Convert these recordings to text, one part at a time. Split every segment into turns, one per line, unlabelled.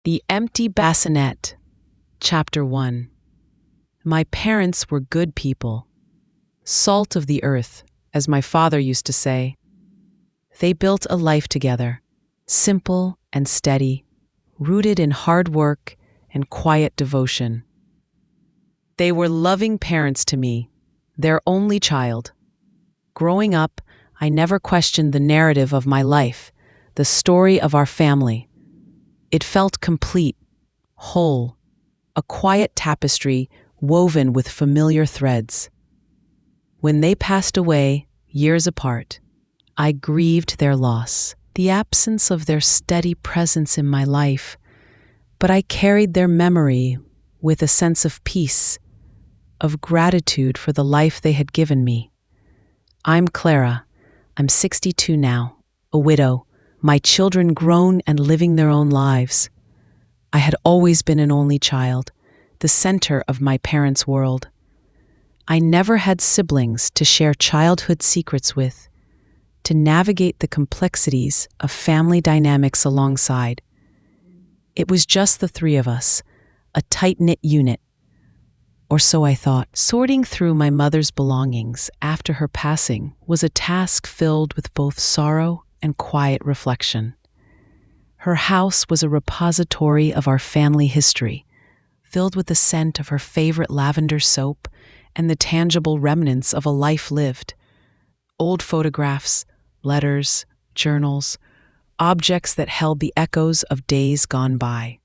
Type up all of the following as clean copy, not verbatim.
The Empty Bassinet, Chapter 1. My parents were good people. Salt of the earth, as my father used to say. They built a life together, simple and steady, rooted in hard work and quiet devotion. They were loving parents to me, their only child. Growing up, I never questioned the narrative of my life, the story of our family. It felt complete, whole, a quiet tapestry woven with familiar threads. When they passed away, years apart, I grieved their loss, the absence of their steady presence in my life, but I carried their memory with a sense of peace, of gratitude for the life they had given me. I'm Clara. I'm 62 now, a widow, my children grown and living their own lives. I had always been an only child, the center of my parents' world. I never had siblings to share childhood secrets with, to navigate the complexities of family dynamics alongside. It was just the three of us, a tight-knit unit. Or so I thought. Sorting through my mother's belongings after her passing was a task filled with both sorrow and quiet reflection. Her house was a repository of our family history, filled with the scent of her favorite lavender soap and the tangible remnants of a life lived. Old photographs, letters, journals, objects that held the echoes of days gone by.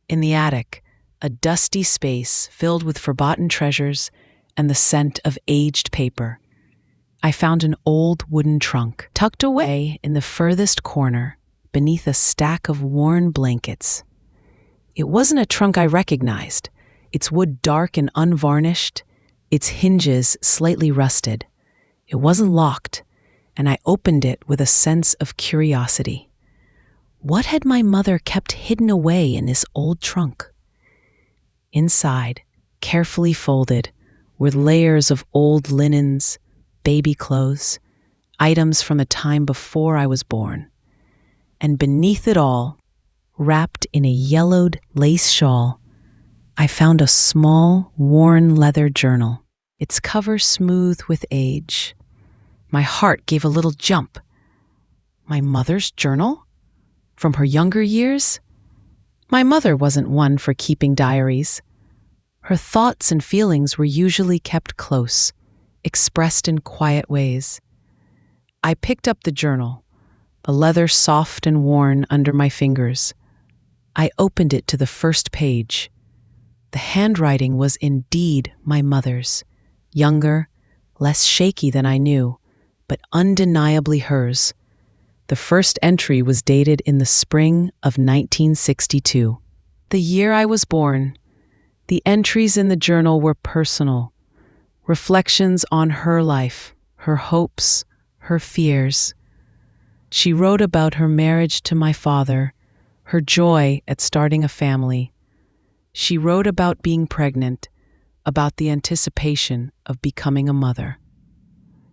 In the attic, a dusty space filled with forgotten treasures and the scent of aged paper. I found an old wooden trunk tucked away in the furthest corner beneath a stack of worn blankets. It wasn't a trunk I recognized, its wood dark and unvarnished, its hinges slightly rusted. It wasn't locked, and I opened it with a sense of curiosity. What had my mother kept hidden away in this old trunk? Inside, carefully folded, were layers of old linens, baby clothes, items from a time before I was born. And beneath it all, wrapped in a yellowed lace shawl, I found a small, worn leather journal, its cover smooth with age. My heart gave a little jump. My mother's journal? From her younger years? My mother wasn't one for keeping diaries. Her thoughts and feelings were usually kept close, expressed in quiet ways. I picked up the journal, the leather soft and worn under my fingers. I opened it to the first page. The handwriting was indeed my mother's, younger, less shaky than I knew, but undeniably hers. The first entry was dated in the spring of 1962, the year I was born. The entries in the journal were personal, reflections on her life, her hopes, her fears. She wrote about her marriage to my father, her joy at starting a family. She wrote about being pregnant, about the anticipation of becoming a mother.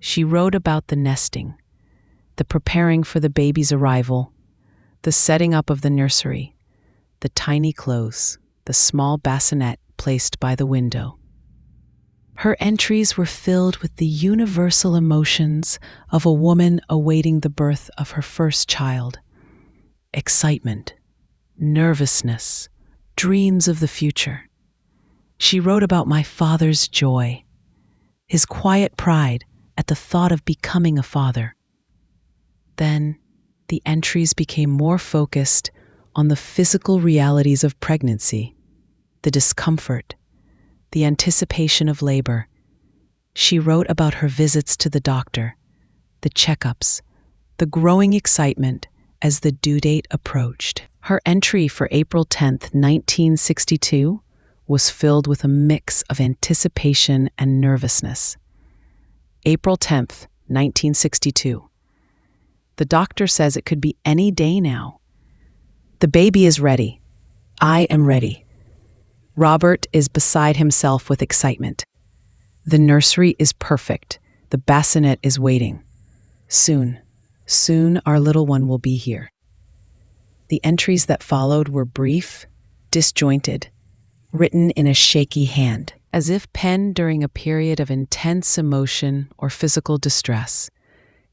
She wrote about the nesting, the preparing for the baby's arrival, the setting up of the nursery, the tiny clothes, the small bassinet placed by the window. Her entries were filled with the universal emotions of a woman awaiting the birth of her first child. Excitement, nervousness, dreams of the future. She wrote about my father's joy, his quiet pride at the thought of becoming a father. Then, the entries became more focused on the physical realities of pregnancy, the discomfort, the anticipation of labor. She wrote about her visits to the doctor, the checkups, the growing excitement as the due date approached. Her entry for April 10th, 1962 was filled with a mix of anticipation and nervousness. April 10th, 1962. The doctor says it could be any day now. The baby is ready. I am ready. Robert is beside himself with excitement. The nursery is perfect. The bassinet is waiting. Soon our little one will be here. The entries that followed were brief, disjointed, written in a shaky hand, as if penned during a period of intense emotion or physical distress.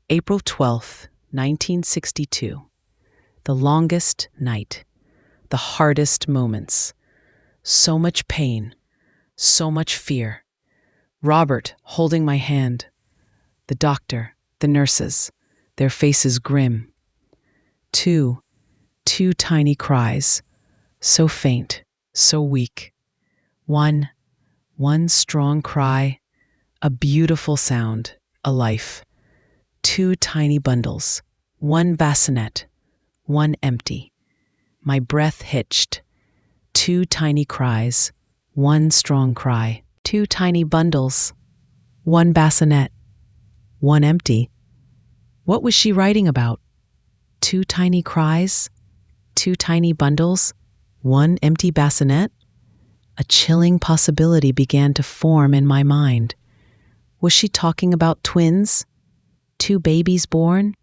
April 12th, 1962. The longest night. The hardest moments. So much pain. So much fear. Robert holding my hand. The doctor, the nurses, their faces grim. Two tiny cries, so faint, so weak. One strong cry, a beautiful sound, a life. Two tiny bundles, one bassinet, one empty. My breath hitched. Two tiny cries, one strong cry. Two tiny bundles, one bassinet, one empty. What was she writing about? Two tiny cries, two tiny bundles, one empty bassinet? A chilling possibility began to form in my mind. Was she talking about twins? Two babies born?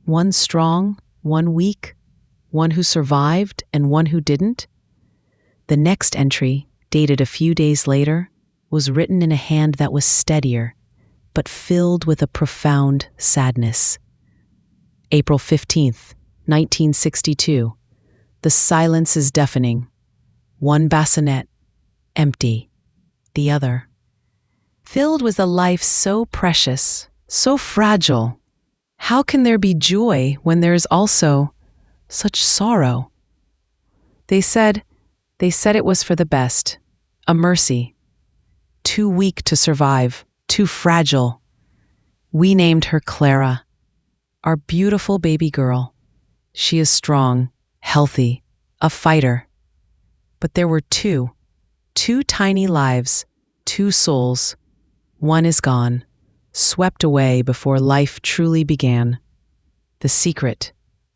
One strong, one weak, one who survived and one who didn't? The next entry, dated a few days later, was written in a hand that was steadier, but filled with a profound sadness. April 15th, 1962. The silence is deafening. One bassinet, empty. The other. Filled with a life so precious, so fragile. How can there be joy when there is also such sorrow? They said it was for the best, a mercy. Too weak to survive, too fragile. We named her Clara, our beautiful baby girl. She is strong, healthy, a fighter. But there were two tiny lives, two souls. One is gone, swept away before life truly began. The secret,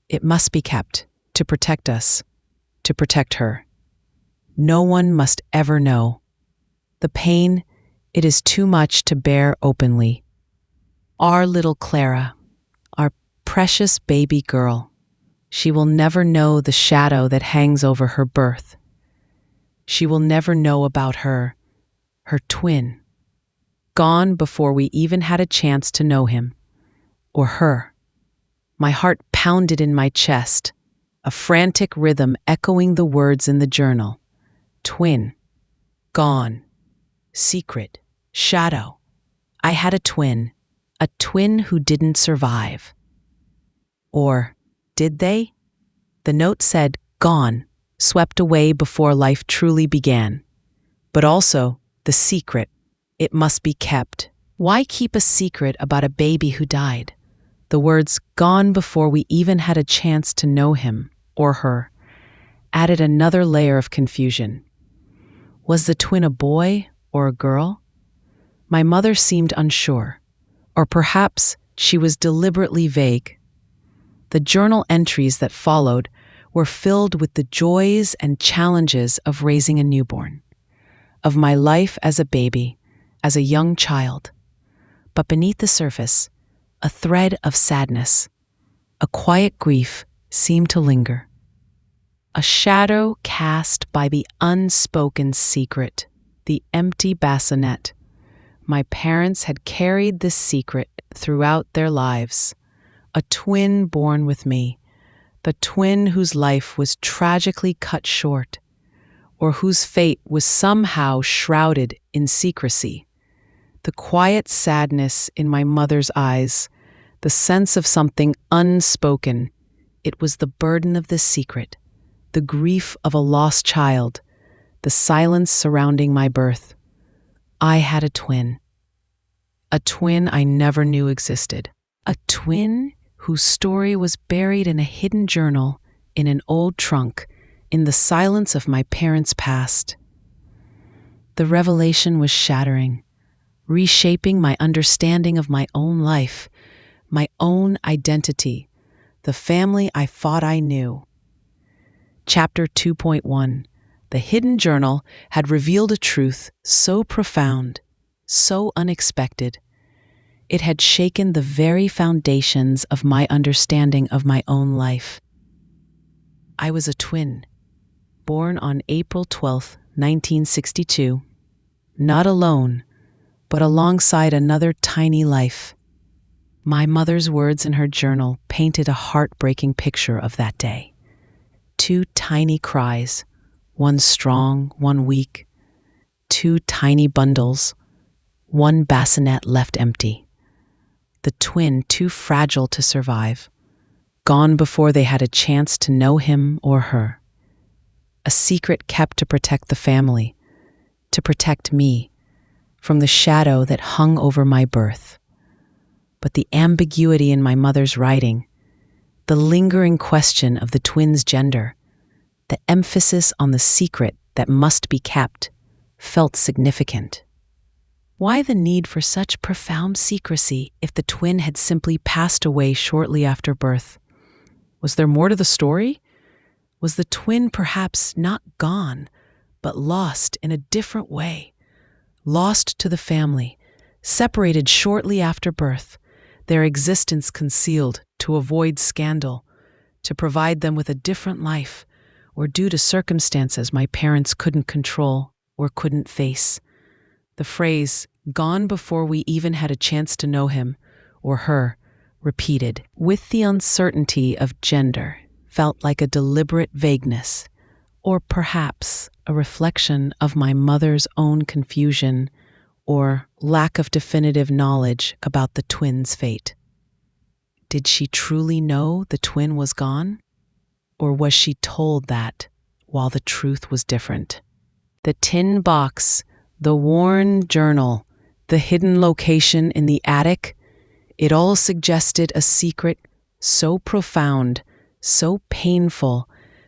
it must be kept to protect us, to protect her. No one must ever know. The pain, it is too much to bear openly. Our little Clara, our precious baby girl, she will never know the shadow that hangs over her birth. She will never know about her twin, gone before we even had a chance to know him, or her. My heart pounded in my chest, a frantic rhythm echoing the words in the journal. Twin, gone, secret, shadow. I had a twin who didn't survive. Or did they? The note said, gone, swept away before life truly began. But also, the secret, it must be kept. Why keep a secret about a baby who died? The words, gone before we even had a chance to know him, or her, added another layer of confusion. Was the twin a boy or a girl? My mother seemed unsure, or perhaps she was deliberately vague. The journal entries that followed were filled with the joys and challenges of raising a newborn, of my life as a baby, as a young child. But beneath the surface, a thread of sadness, a quiet grief seemed to linger. A shadow cast by the unspoken secret, the empty bassinet. My parents had carried this secret throughout their lives. A twin born with me, the twin whose life was tragically cut short, or whose fate was somehow shrouded in secrecy. The quiet sadness in my mother's eyes, the sense of something unspoken. It was the burden of the secret, the grief of a lost child, the silence surrounding my birth. I had a twin I never knew existed, a twin whose story was buried in a hidden journal, in an old trunk, in the silence of my parents' past. The revelation was shattering, reshaping my understanding of my own life, my own identity, the family I thought I knew. Chapter 2.1. The hidden journal had revealed a truth so profound, so unexpected. It had shaken the very foundations of my understanding of my own life. I was a twin, born on April 12, 1962, not alone, but alongside another tiny life. My mother's words in her journal painted a heartbreaking picture of that day. 2 tiny cries, one strong, one weak. 2 tiny bundles, one bassinet left empty. The twin too fragile to survive, gone before they had a chance to know him or her. A secret kept to protect the family, to protect me, from the shadow that hung over my birth. But the ambiguity in my mother's writing, the lingering question of the twins' gender, the emphasis on the secret that must be kept, felt significant. Why the need for such profound secrecy if the twin had simply passed away shortly after birth? Was there more to the story? Was the twin perhaps not gone, but lost in a different way? Lost to the family, separated shortly after birth, their existence concealed to avoid scandal, to provide them with a different life, or due to circumstances my parents couldn't control or couldn't face. The phrase, "gone before we even had a chance to know him or her," repeated, with the uncertainty of gender, felt like a deliberate vagueness, or perhaps a reflection of my mother's own confusion or lack of definitive knowledge about the twins' fate. Did she truly know the twin was gone? Or was she told that while the truth was different? The tin box, the worn journal, the hidden location in the attic, it all suggested a secret so profound, so painful,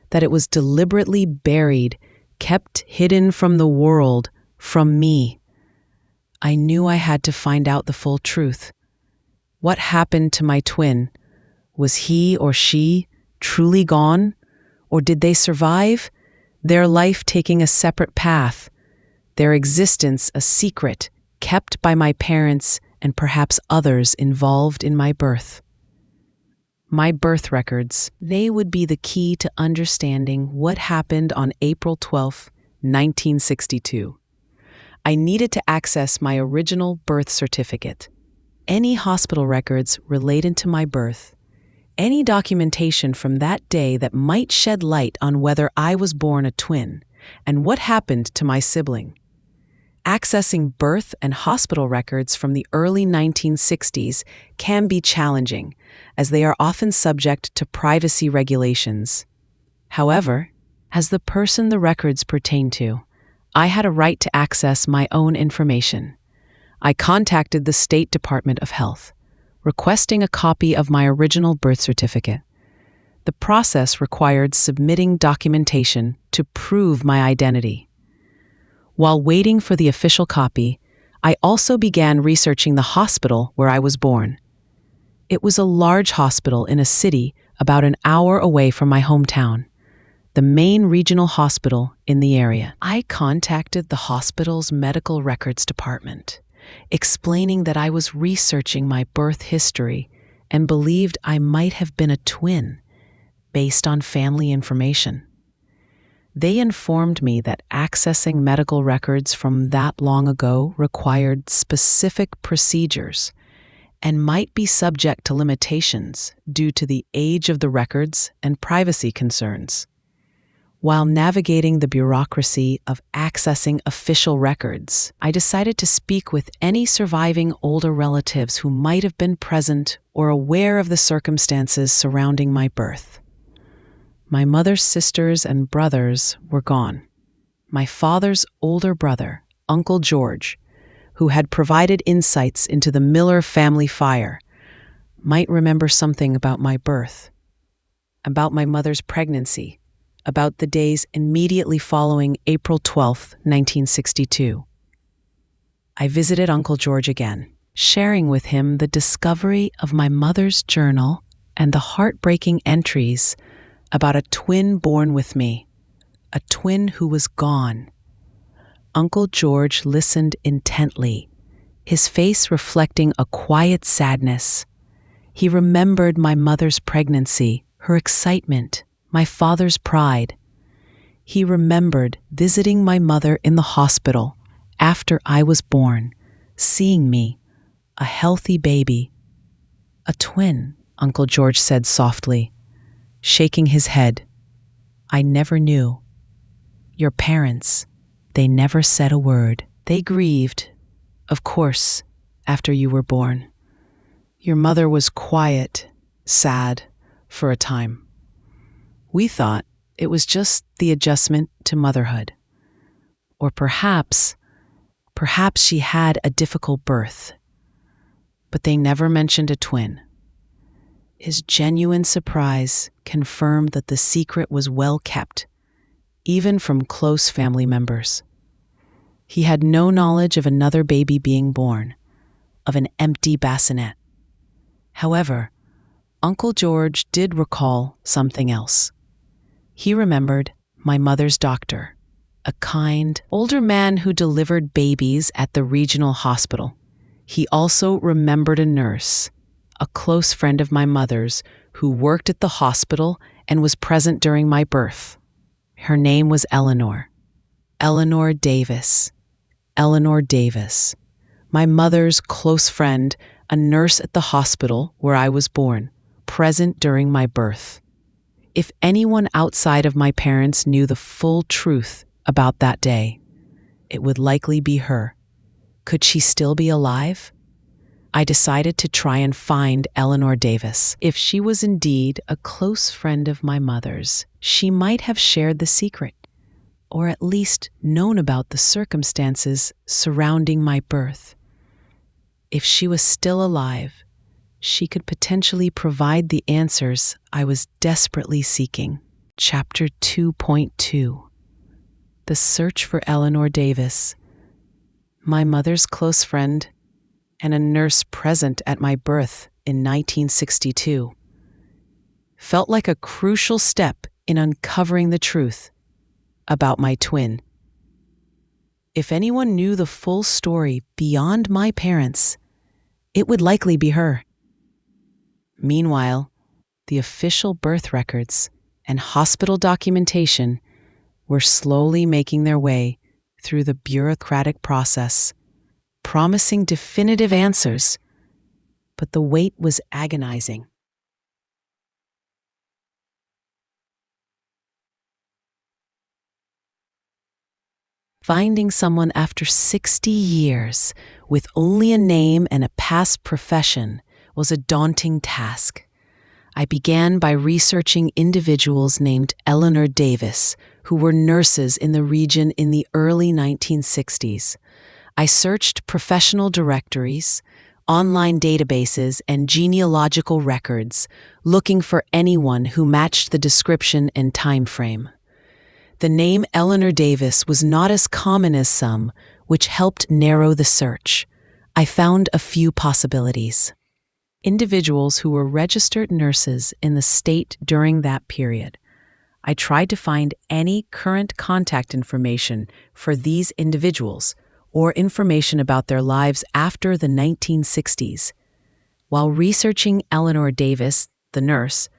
that it was deliberately buried, kept hidden from the world, from me. I knew I had to find out the full truth. What happened to my twin? Was he or she truly gone? Or did they survive, their life taking a separate path, their existence a secret kept by my parents and perhaps others involved in my birth? My birth records, they would be the key to understanding what happened on April 12, 1962. I needed to access my original birth certificate, any hospital records related to my birth, any documentation from that day that might shed light on whether I was born a twin and what happened to my sibling. Accessing birth and hospital records from the early 1960s can be challenging, as they are often subject to privacy regulations. However, as the person the records pertain to, I had a right to access my own information. I contacted the State Department of Health, requesting a copy of my original birth certificate. The process required submitting documentation to prove my identity. While waiting for the official copy, I also began researching the hospital where I was born. It was a large hospital in a city about an hour away from my hometown, the main regional hospital in the area. I contacted the hospital's medical records department, explaining that I was researching my birth history and believed I might have been a twin based on family information. They informed me that accessing medical records from that long ago required specific procedures and might be subject to limitations due to the age of the records and privacy concerns. While navigating the bureaucracy of accessing official records, I decided to speak with any surviving older relatives who might have been present or aware of the circumstances surrounding my birth. My mother's sisters and brothers were gone. My father's older brother, Uncle George, who had provided insights into the Miller family fire, might remember something about my birth, about my mother's pregnancy, about the days immediately following April 12, 1962. I visited Uncle George again, sharing with him the discovery of my mother's journal and the heartbreaking entries about a twin born with me, a twin who was gone. Uncle George listened intently, his face reflecting a quiet sadness. He remembered my mother's pregnancy, her excitement, my father's pride. He remembered visiting my mother in the hospital after I was born, seeing me, a healthy baby. "A twin," Uncle George said softly, shaking his head. "I never knew. Your parents, they never said a word. They grieved, of course, after you were born. Your mother was quiet, sad, for a time. We thought it was just the adjustment to motherhood. Or perhaps she had a difficult birth. But they never mentioned a twin." His genuine surprise confirmed that the secret was well kept, even from close family members. He had no knowledge of another baby being born, of an empty bassinet. However, Uncle George did recall something else. He remembered my mother's doctor, a kind, older man who delivered babies at the regional hospital. He also remembered a nurse, a close friend of my mother's, who worked at the hospital and was present during my birth. Her name was Eleanor. Eleanor Davis. Eleanor Davis. My mother's close friend, a nurse at the hospital where I was born, present during my birth. If anyone outside of my parents knew the full truth about that day, it would likely be her. Could she still be alive? I decided to try and find Eleanor Davis. If she was indeed a close friend of my mother's, she might have shared the secret, or at least known about the circumstances surrounding my birth. If she was still alive, she could potentially provide the answers I was desperately seeking. Chapter 2.2. The Search for Eleanor Davis. My mother's close friend and a nurse present at my birth in 1962 felt like a crucial step in uncovering the truth about my twin. If anyone knew the full story beyond my parents, it would likely be her. Meanwhile, the official birth records and hospital documentation were slowly making their way through the bureaucratic process, promising definitive answers, but the wait was agonizing. Finding someone after 60 years with only a name and a past profession was a daunting task. I began by researching individuals named Eleanor Davis, who were nurses in the region in the early 1960s. I searched professional directories, online databases, and genealogical records, looking for anyone who matched the description and time frame. The name Eleanor Davis was not as common as some, which helped narrow the search. I found a few possibilities. Individuals who were registered nurses in the state during that period. I tried to find any current contact information for these individuals or information about their lives after the 1960s. While researching Eleanor Davis, the nurse,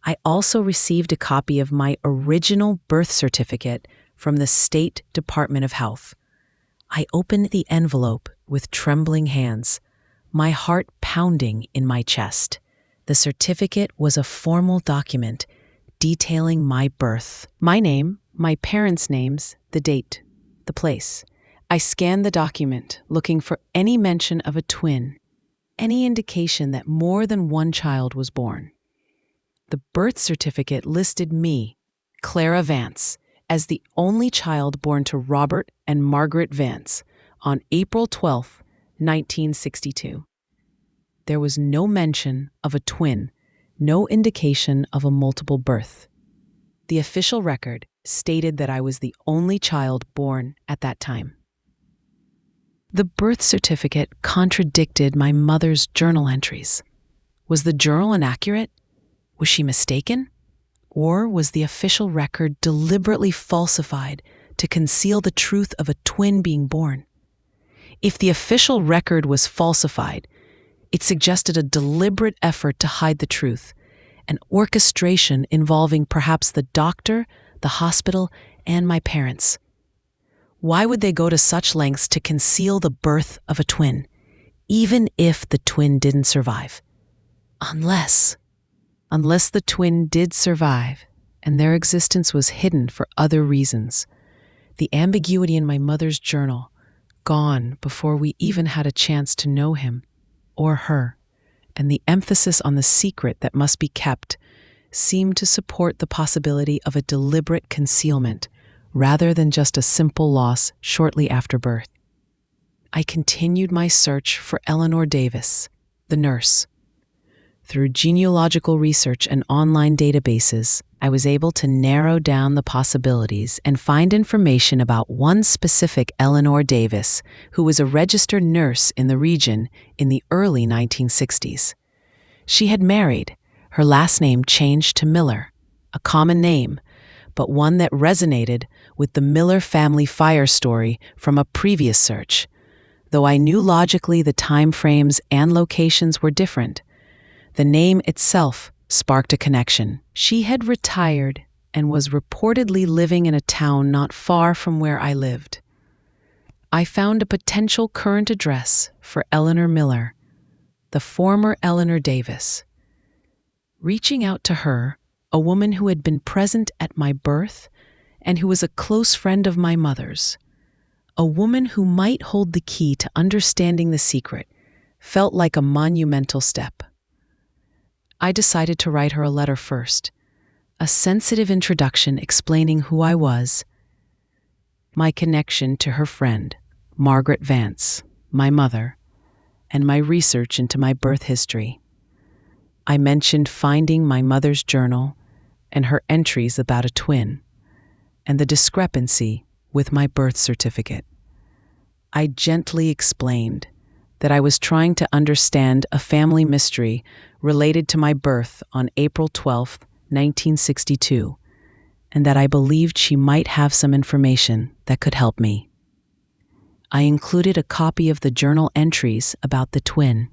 I also received a copy of my original birth certificate from the State Department of Health. I opened the envelope with trembling hands, my heart pounding in my chest. The certificate was a formal document detailing my birth. My name, my parents' names, the date, the place. I scanned the document, looking for any mention of a twin, any indication that more than one child was born. The birth certificate listed me, Clara Vance, as the only child born to Robert and Margaret Vance on April 12, 1962. There was no mention of a twin, no indication of a multiple birth. The official record stated that I was the only child born at that time. The birth certificate contradicted my mother's journal entries. Was the journal inaccurate? Was she mistaken? Or was the official record deliberately falsified to conceal the truth of a twin being born? If the official record was falsified, it suggested a deliberate effort to hide the truth, an orchestration involving perhaps the doctor, the hospital, and my parents. Why would they go to such lengths to conceal the birth of a twin, even if the twin didn't survive? Unless the twin did survive, and their existence was hidden for other reasons. The ambiguity in my mother's journal, gone before we even had a chance to know him or her, and the emphasis on the secret that must be kept, seemed to support the possibility of a deliberate concealment rather than just a simple loss shortly after birth. I continued my search for Eleanor Davis, the nurse. Through genealogical research and online databases, I was able to narrow down the possibilities and find information about one specific Eleanor Davis, who was a registered nurse in the region in the early 1960s. She had married, her last name changed to Miller, a common name, but one that resonated with the Miller family fire story from a previous search. Though I knew logically the time frames and locations were different, the name itself sparked a connection. She had retired and was reportedly living in a town not far from where I lived. I found a potential current address for Eleanor Miller, the former Eleanor Davis. Reaching out to her, a woman who had been present at my birth and who was a close friend of my mother's, a woman who might hold the key to understanding the secret, felt like a monumental step. I decided to write her a letter first, a sensitive introduction explaining who I was, my connection to her friend, Margaret Vance, my mother, and my research into my birth history. I mentioned finding my mother's journal and her entries about a twin, and the discrepancy with my birth certificate. I gently explained that I was trying to understand a family mystery related to my birth on April 12, 1962, and that I believed she might have some information that could help me. I included a copy of the journal entries about the twin.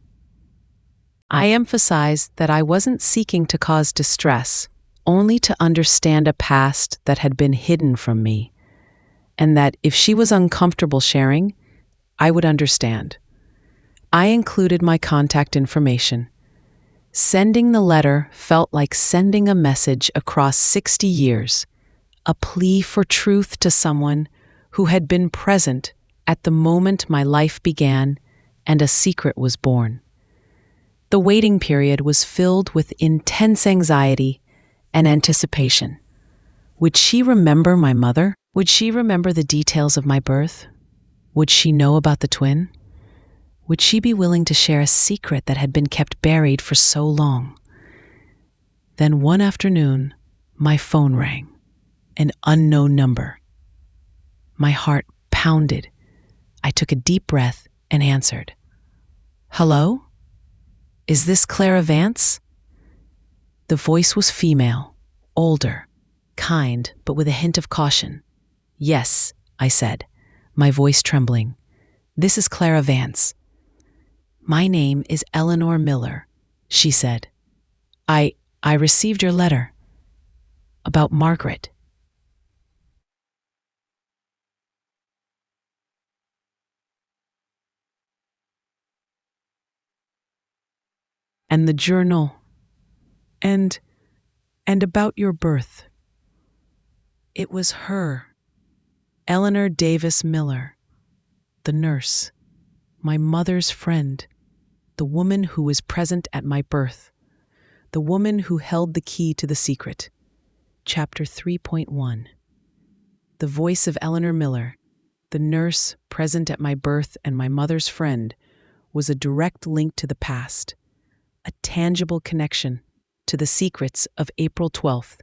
I emphasized that I wasn't seeking to cause distress, only to understand a past that had been hidden from me, and that if she was uncomfortable sharing, I would understand. I included my contact information. Sending the letter felt like sending a message across 60 years, a plea for truth to someone who had been present at the moment my life began and a secret was born. The waiting period was filled with intense anxiety and anticipation. Would she remember my mother? Would she remember the details of my birth? Would she know about the twin? Would she be willing to share a secret that had been kept buried for so long? Then one afternoon, my phone rang, an unknown number. My heart pounded. I took a deep breath and answered. "Hello? Is this Clara Vance?" The voice was female, older, kind, but with a hint of caution. "Yes," I said, my voice trembling. "This is Clara Vance." "My name is Eleanor Miller," she said. I received your letter about Margaret." "And the journal, and about your birth." It was her, Eleanor Davis Miller, the nurse, my mother's friend, the woman who was present at my birth, the woman who held the key to the secret. Chapter 3.1. The voice of Eleanor Miller, the nurse present at my birth and my mother's friend, was a direct link to the past, a tangible connection to the secrets of April 12th,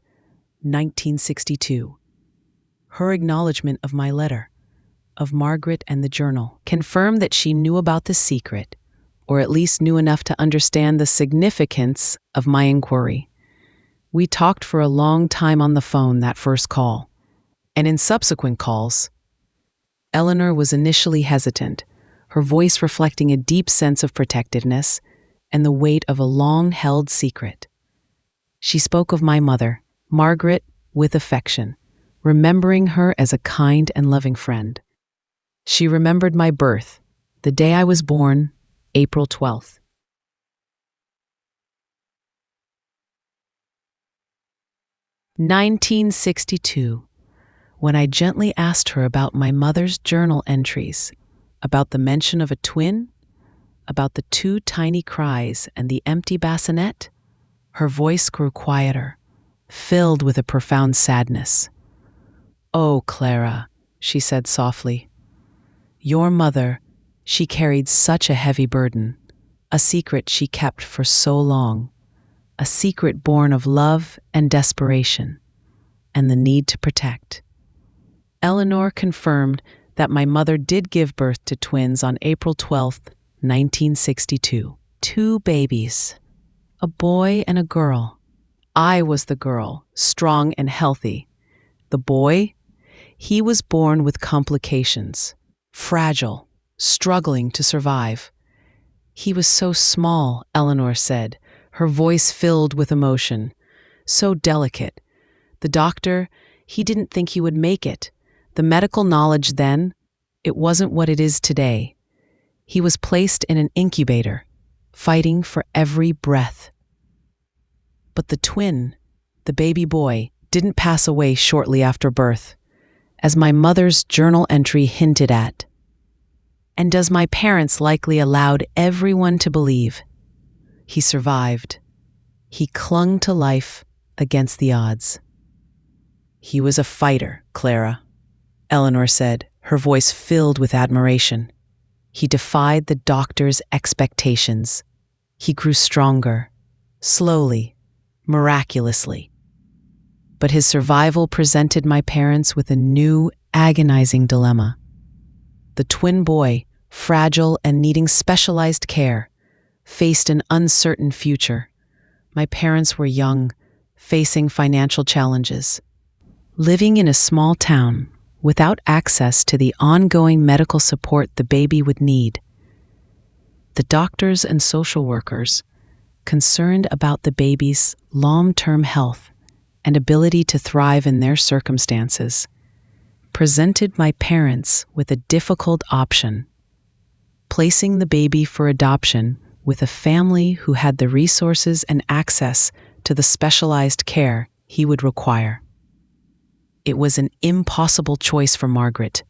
1962. Her acknowledgement of my letter, of Margaret and the journal, confirmed that she knew about the secret, or at least knew enough to understand the significance of my inquiry. We talked for a long time on the phone that first call, and in subsequent calls. Eleanor was initially hesitant, her voice reflecting a deep sense of protectiveness and the weight of a long-held secret. She spoke of my mother, Margaret, with affection, remembering her as a kind and loving friend. She remembered my birth, the day I was born, April 12th. "1962, when I gently asked her about my mother's journal entries, about the mention of a twin, about the 2 tiny cries and the empty bassinet, her voice grew quieter, filled with a profound sadness. 'Oh, Clara,' she said softly, 'your mother, she carried such a heavy burden, a secret she kept for so long, a secret born of love and desperation, and the need to protect.' Eleanor confirmed that my mother did give birth to twins on April 12th, 1962. 2 babies, a boy and a girl. I was the girl, strong and healthy. The boy, he was born with complications, fragile, struggling to survive. He was so small, Eleanor said, her voice filled with emotion. So delicate. The doctor, he didn't think he would make it. The medical knowledge then, it wasn't what it is today. He was placed in an incubator, fighting for every breath. But the twin, the baby boy, didn't pass away shortly after birth, as my mother's journal entry hinted at. And as my parents likely allowed everyone to believe, he survived. He clung to life against the odds. He was a fighter, Clara, Eleanor said, her voice filled with admiration. He defied the doctor's expectations. He grew stronger, slowly, miraculously. But his survival presented my parents with a new, agonizing dilemma. The twin boy, fragile and needing specialized care, faced an uncertain future. My parents were young, facing financial challenges. Living in a small town, without access to the ongoing medical support the baby would need. The doctors and social workers, concerned about the baby's long-term health and ability to thrive in their circumstances, presented my parents with a difficult option: placing the baby for adoption with a family who had the resources and access to the specialized care he would require. It was an impossible choice for Margaret,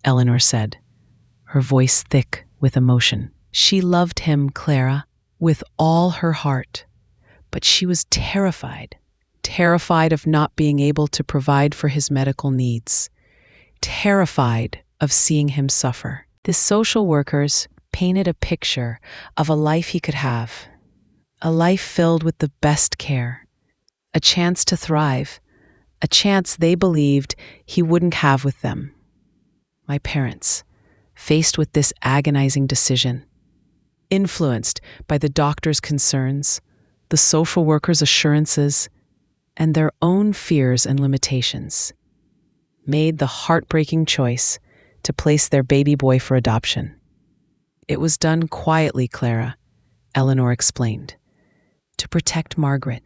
Eleanor said, her voice thick with emotion. She loved him, Clara, with all her heart, but she was terrified of not being able to provide for his medical needs, terrified of seeing him suffer. The social workers painted a picture of a life he could have, a life filled with the best care, a chance to thrive, a chance they believed he wouldn't have with them. My parents, faced with this agonizing decision, influenced by the doctor's concerns, the social workers' assurances, and their own fears and limitations, made the heartbreaking choice to place their baby boy for adoption. It was done quietly, Clara, Eleanor explained, to protect Margaret,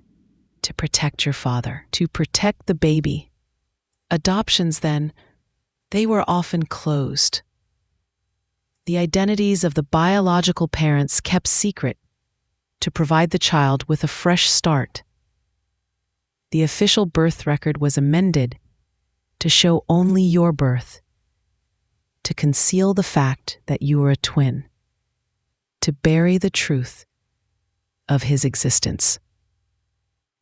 to protect your father, to protect the baby. Adoptions, then, they were often closed. The identities of the biological parents kept secret to provide the child with a fresh start. The official birth record was amended to show only your birth, to conceal the fact that you were a twin, to bury the truth of his existence.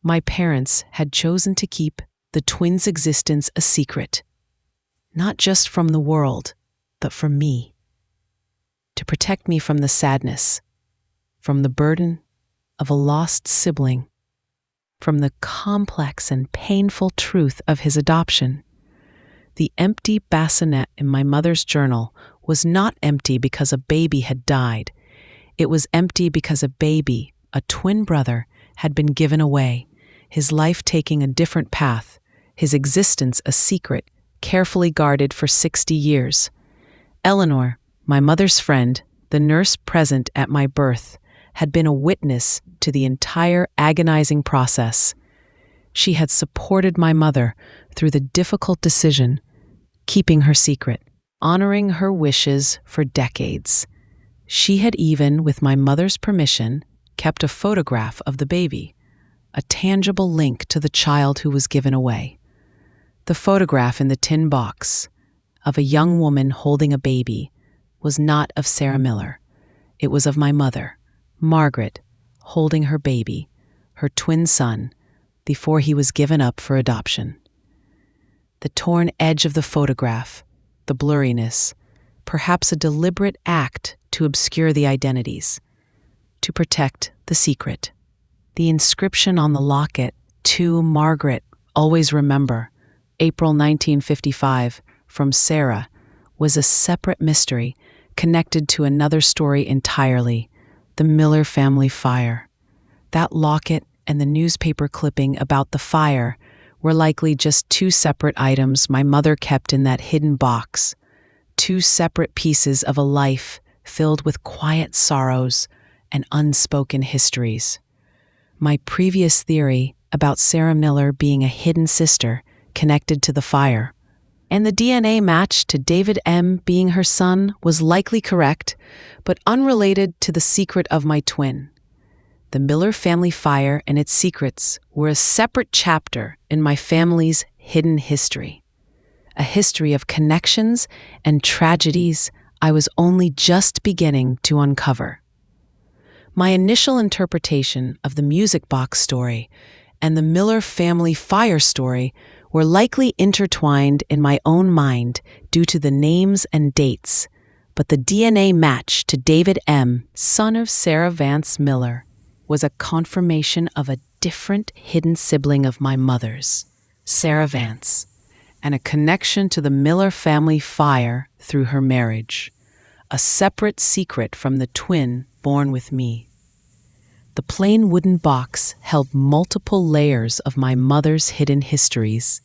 My parents had chosen to keep the twins' existence a secret, not just from the world, but from me, to protect me from the sadness, from the burden of a lost sibling, from the complex and painful truth of his adoption. The empty bassinet in my mother's journal was not empty because a baby had died. It was empty because a baby, a twin brother, had been given away, his life taking a different path, his existence a secret, carefully guarded for 60 years. Eleanor, my mother's friend, the nurse present at my birth, had been a witness to the entire agonizing process. She had supported my mother through the difficult decision, keeping her secret, honoring her wishes for decades. She had even, with my mother's permission, kept a photograph of the baby, a tangible link to the child who was given away. The photograph in the tin box of a young woman holding a baby was not of Sarah Miller. It was of my mother, Margaret, holding her baby, her twin son, before he was given up for adoption. The torn edge of the photograph, the blurriness, perhaps a deliberate act to obscure the identities, to protect the secret. The inscription on the locket, "To Margaret, always remember, April 1955, from Sarah," was a separate mystery connected to another story entirely, the Miller family fire. That locket and the newspaper clipping about the fire were likely just two separate items my mother kept in that hidden box, two separate pieces of a life filled with quiet sorrows and unspoken histories. My previous theory about Sarah Miller being a hidden sister connected to the fire, and the DNA match to David M. being her son was likely correct, but unrelated to the secret of my twin. The Miller family fire and its secrets were a separate chapter in my family's hidden history, a history of connections and tragedies I was only just beginning to uncover. My initial interpretation of the music box story and the Miller family fire story were likely intertwined in my own mind due to the names and dates, but the DNA match to David M., son of Sarah Vance Miller, was a confirmation of a different hidden sibling of my mother's, Sarah Vance, and a connection to the Miller family fire through her marriage, a separate secret from the twin born with me. The plain wooden box held multiple layers of my mother's hidden histories,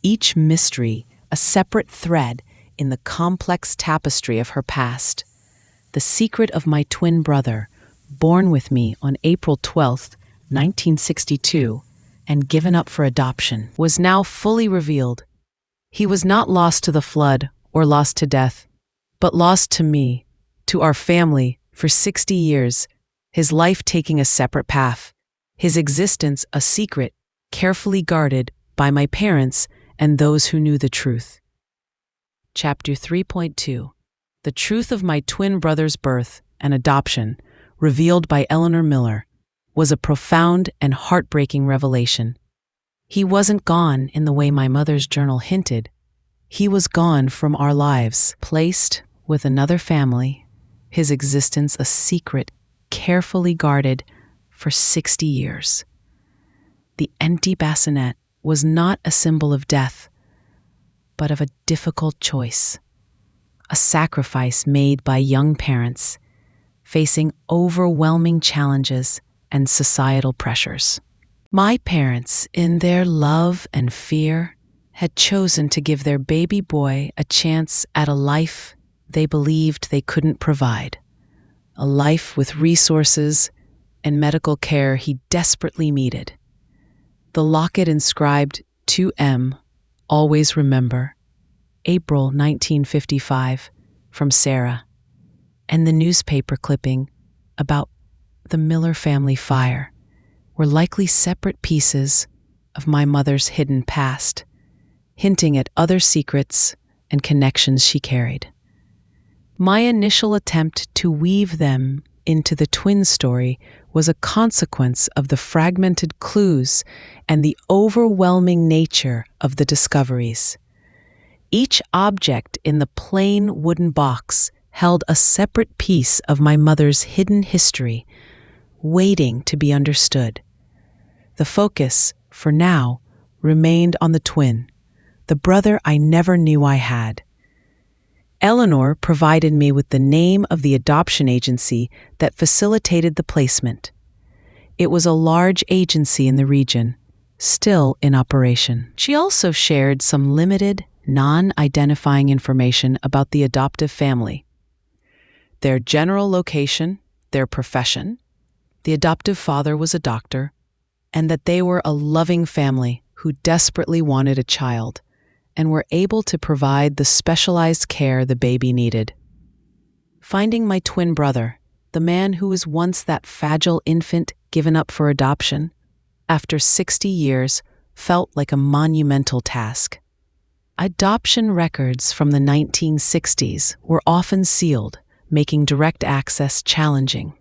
each mystery a separate thread in the complex tapestry of her past. The secret of my twin brother, born with me on April 12, 1962, and given up for adoption, was now fully revealed. He was not lost to the flood or lost to death, but lost to me, to our family, for 60 years, his life taking a separate path, his existence a secret, carefully guarded by my parents and those who knew the truth. Chapter 3.2 The Truth of My Twin Brother's Birth and Adoption, revealed by Eleanor Miller, was a profound and heartbreaking revelation. He wasn't gone in the way my mother's journal hinted. He was gone from our lives, placed with another family, his existence a secret carefully guarded for 60 years. The empty bassinet was not a symbol of death, but of a difficult choice, a sacrifice made by young parents facing overwhelming challenges and societal pressures. My parents, in their love and fear, had chosen to give their baby boy a chance at a life they believed they couldn't provide, a life with resources and medical care he desperately needed. The locket inscribed, "To M, always remember, April 1955, from Sarah," and the newspaper clipping about the Miller family fire were likely separate pieces of my mother's hidden past, hinting at other secrets and connections she carried. My initial attempt to weave them into the twin story was a consequence of the fragmented clues and the overwhelming nature of the discoveries. Each object in the plain wooden box held a separate piece of my mother's hidden history, waiting to be understood. The focus, for now, remained on the twin, the brother I never knew I had. Eleanor provided me with the name of the adoption agency that facilitated the placement. It was a large agency in the region, still in operation. She also shared some limited, non-identifying information about the adoptive family: their general location, their profession. The adoptive father was a doctor, and that they were a loving family who desperately wanted a child and were able to provide the specialized care the baby needed. Finding my twin brother, the man who was once that fragile infant given up for adoption, after 60 years, felt like a monumental task. Adoption records from the 1960s were often sealed, making direct access challenging.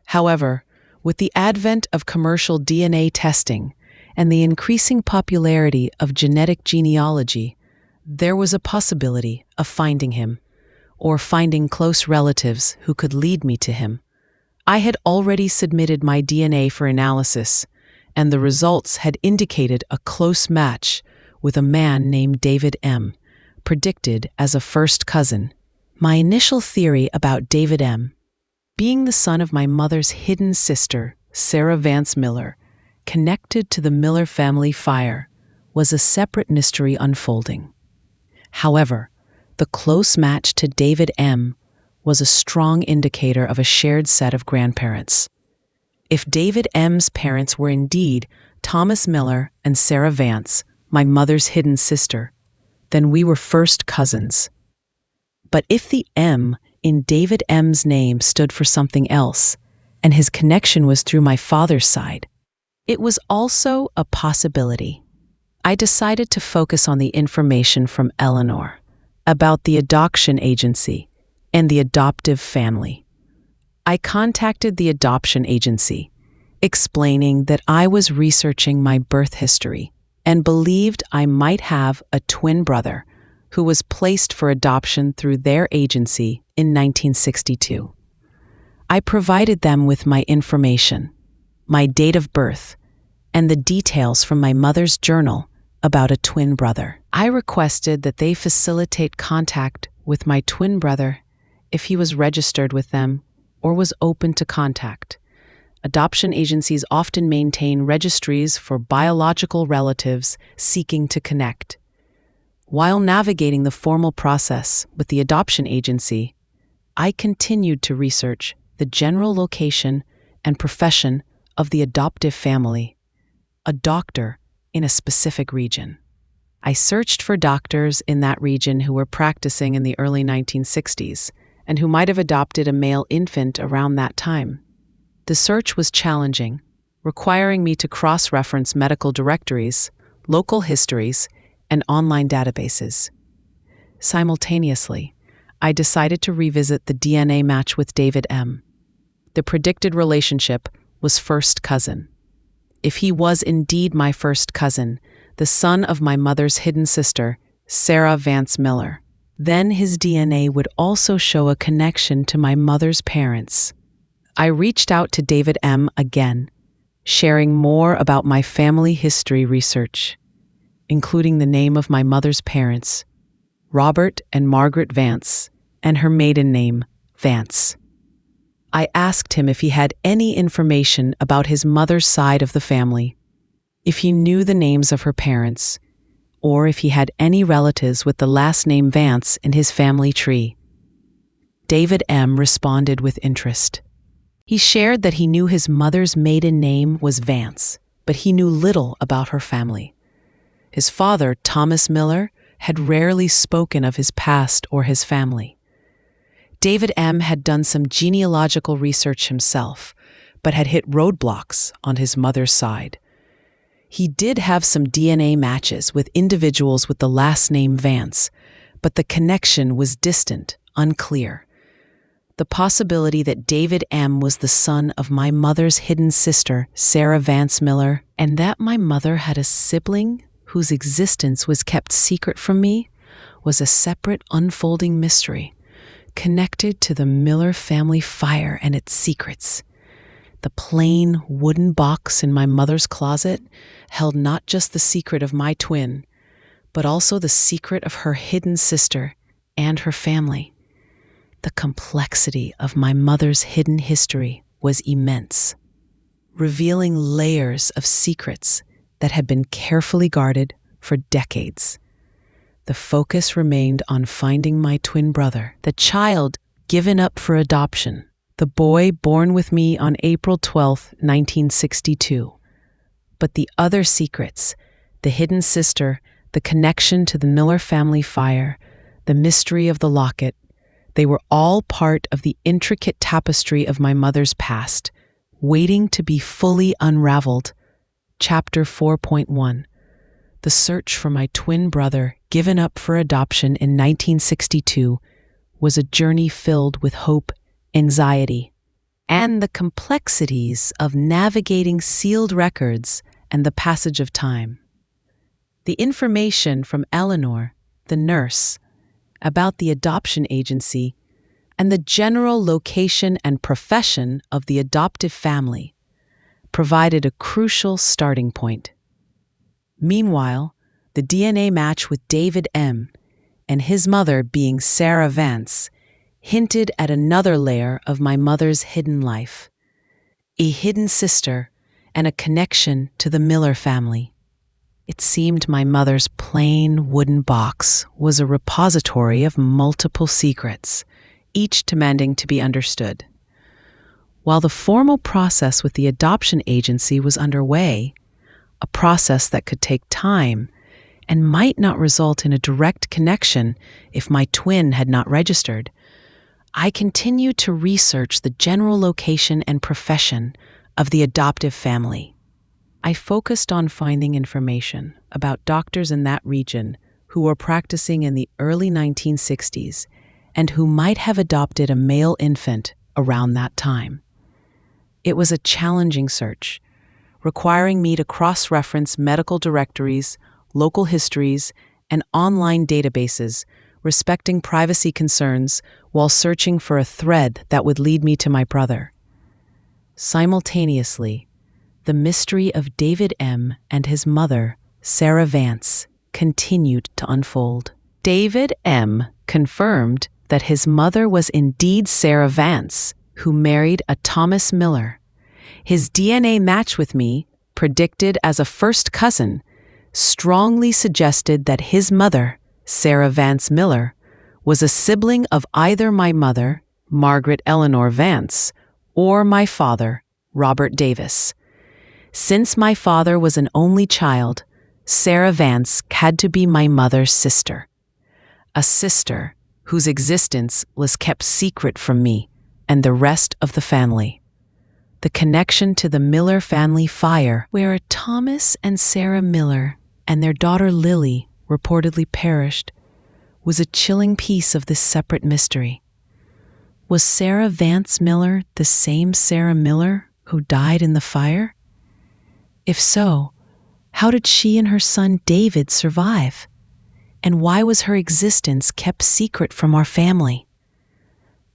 However, with the advent of commercial DNA testing and the increasing popularity of genetic genealogy, there was a possibility of finding him, or finding close relatives who could lead me to him. I had already submitted my DNA for analysis, and the results had indicated a close match with a man named David M., predicted as a first cousin. My initial theory about David M. being the son of my mother's hidden sister, Sarah Vance Miller, connected to the Miller family fire, was a separate mystery unfolding. However, the close match to David M. was a strong indicator of a shared set of grandparents. If David M.'s parents were indeed Thomas Miller and Sarah Vance, my mother's hidden sister, then we were first cousins. But if the M in David M.'s name stood for something else, and his connection was through my father's side, it was also a possibility. I decided to focus on the information from Eleanor about the adoption agency and the adoptive family. I contacted the adoption agency, explaining that I was researching my birth history and believed I might have a twin brother who was placed for adoption through their agency in 1962. I provided them with my information, my date of birth, and the details from my mother's journal about a twin brother. I requested that they facilitate contact with my twin brother if he was registered with them or was open to contact. Adoption agencies often maintain registries for biological relatives seeking to connect. While navigating the formal process with the adoption agency, I continued to research the general location and profession of the adoptive family, a doctor in a specific region. I searched for doctors in that region who were practicing in the early 1960s and who might have adopted a male infant around that time. The search was challenging, requiring me to cross-reference medical directories, local histories, and online databases. Simultaneously, I decided to revisit the DNA match with David M. The predicted relationship was first cousin. If he was indeed my first cousin, the son of my mother's hidden sister, Sarah Vance Miller, then his DNA would also show a connection to my mother's parents. I reached out to David M. again, sharing more about my family history research, including the name of my mother's parents, Robert and Margaret Vance, and her maiden name, Vance. I asked him if he had any information about his mother's side of the family, if he knew the names of her parents, or if he had any relatives with the last name Vance in his family tree. David M. responded with interest. He shared that he knew his mother's maiden name was Vance, but he knew little about her family. His father, Thomas Miller, had rarely spoken of his past or his family. David M. had done some genealogical research himself, but had hit roadblocks on his mother's side. He did have some DNA matches with individuals with the last name Vance, but the connection was distant, unclear. The possibility that David M. was the son of my mother's hidden sister, Sarah Vance Miller, and that my mother had a sibling whose existence was kept secret from me, was a separate unfolding mystery, connected to the Miller family fire and its secrets. The plain wooden box in my mother's closet held not just the secret of my twin, but also the secret of her hidden sister and her family. The complexity of my mother's hidden history was immense, revealing layers of secrets that had been carefully guarded for decades. The focus remained on finding my twin brother, the child given up for adoption, the boy born with me on April 12, 1962. but the other secrets, the hidden sister, the connection to the Miller family fire, the mystery of the locket, they were all part of the intricate tapestry of my mother's past, waiting to be fully unraveled. Chapter 4.1. The search for my twin brother, given up for adoption in 1962, was a journey filled with hope, anxiety, and the complexities of navigating sealed records and the passage of time. The information from Eleanor, the nurse, about the adoption agency and the general location and profession of the adoptive family provided a crucial starting point. Meanwhile, the DNA match with David M. and his mother being Sarah Vance hinted at another layer of my mother's hidden life, a hidden sister and a connection to the Miller family. It seemed my mother's plain wooden box was a repository of multiple secrets, each demanding to be understood. While the formal process with the adoption agency was underway, a process that could take time and might not result in a direct connection if my twin had not registered, I continued to research the general location and profession of the adoptive family. I focused on finding information about doctors in that region who were practicing in the early 1960s and who might have adopted a male infant around that time. It was a challenging search, requiring me to cross-reference medical directories, local histories, and online databases, respecting privacy concerns while searching for a thread that would lead me to my brother. Simultaneously, the mystery of David M. and his mother, Sarah Vance, continued to unfold. David M. confirmed that his mother was indeed Sarah Vance, who married a Thomas Miller. His DNA match with me, predicted as a first cousin, strongly suggested that his mother, Sarah Vance Miller, was a sibling of either my mother, Margaret Eleanor Vance, or my father, Robert Davis. Since my father was an only child, Sarah Vance had to be my mother's sister. A sister whose existence was kept secret from me and the rest of the family. The connection to the Miller family fire, where a Thomas and Sarah Miller and their daughter Lily reportedly perished, was a chilling piece of this separate mystery. Was Sarah Vance Miller the same Sarah Miller who died in the fire? If so, how did she and her son David survive? And why was her existence kept secret from our family?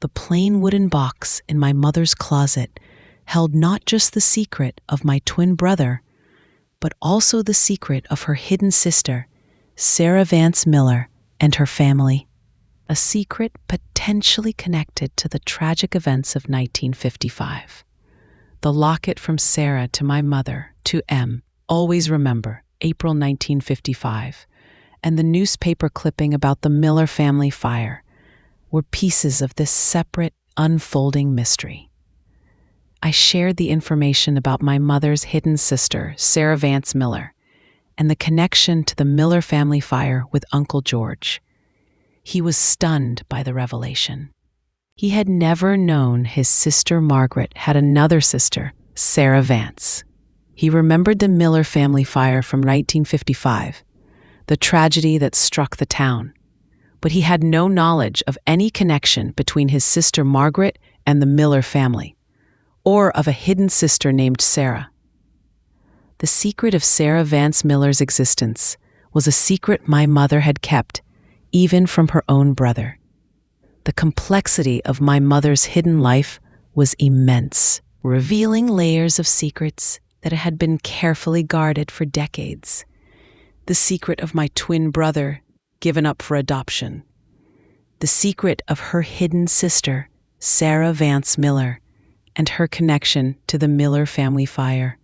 The plain wooden box in my mother's closet held not just the secret of my twin brother, but also the secret of her hidden sister, Sarah Vance Miller, and her family. A secret potentially connected to the tragic events of 1955. The locket from Sarah to my mother, to M. Always remember, April 1955, and the newspaper clipping about the Miller family fire were pieces of this separate, unfolding mystery. I shared the information about my mother's hidden sister, Sarah Vance Miller, and the connection to the Miller family fire with Uncle George. He was stunned by the revelation. He had never known his sister Margaret had another sister, Sarah Vance. He remembered the Miller family fire from 1955, the tragedy that struck the town, but he had no knowledge of any connection between his sister Margaret and the Miller family, or of a hidden sister named Sarah. The secret of Sarah Vance Miller's existence was a secret my mother had kept, even from her own brother. The complexity of my mother's hidden life was immense, revealing layers of secrets that had been carefully guarded for decades. The secret of my twin brother, given up for adoption. The secret of her hidden sister, Sarah Vance Miller, and her connection to the Miller family fire.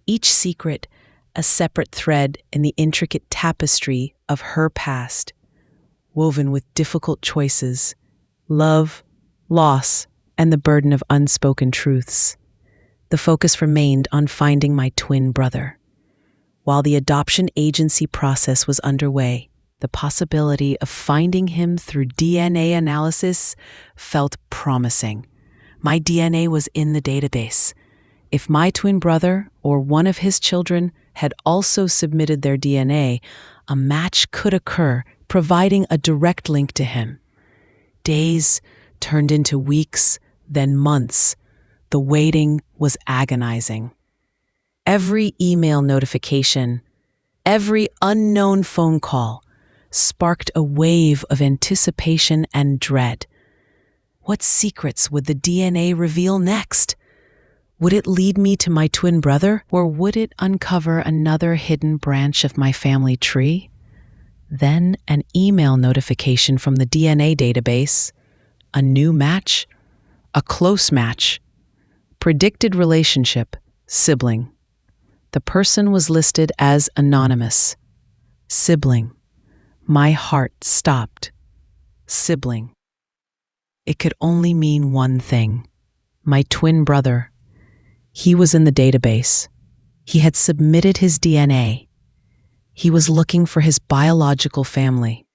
Each secret a separate thread in the intricate tapestry of her past, woven with difficult choices, love, loss, and the burden of unspoken truths. The focus remained on finding my twin brother. While the adoption agency process was underway, the possibility of finding him through DNA analysis felt promising. My DNA was in the database. If my twin brother or one of his children had also submitted their DNA, a match could occur, providing a direct link to him. Days turned into weeks, then months. The waiting was agonizing. Every email notification, every unknown phone call sparked a wave of anticipation and dread. What secrets would the DNA reveal next? Would it lead me to my twin brother, or would it uncover another hidden branch of my family tree? Then an email notification from the DNA database. A new match, a close match. Predicted relationship, sibling. The person was listed as anonymous. Sibling. My heart stopped. Sibling. It could only mean one thing. My twin brother. He was in the database. He had submitted his DNA. He was looking for his biological family.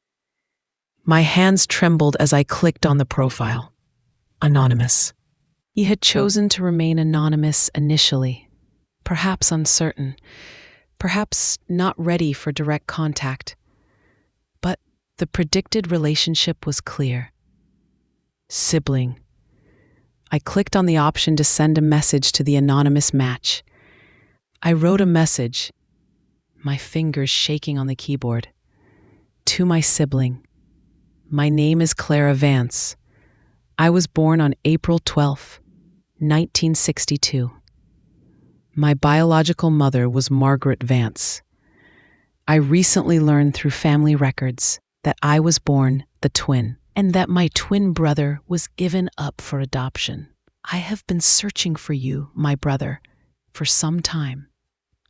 My hands trembled as I clicked on the profile. Anonymous. He had chosen to remain anonymous initially, perhaps uncertain, perhaps not ready for direct contact. But the predicted relationship was clear. Sibling. I clicked on the option to send a message to the anonymous match. I wrote a message, my fingers shaking on the keyboard. To my sibling. My name is Clara Vance. I was born on April 12, 1962. My biological mother was Margaret Vance. I recently learned through family records that I was born the twin, and that my twin brother was given up for adoption. I have been searching for you, my brother, for some time.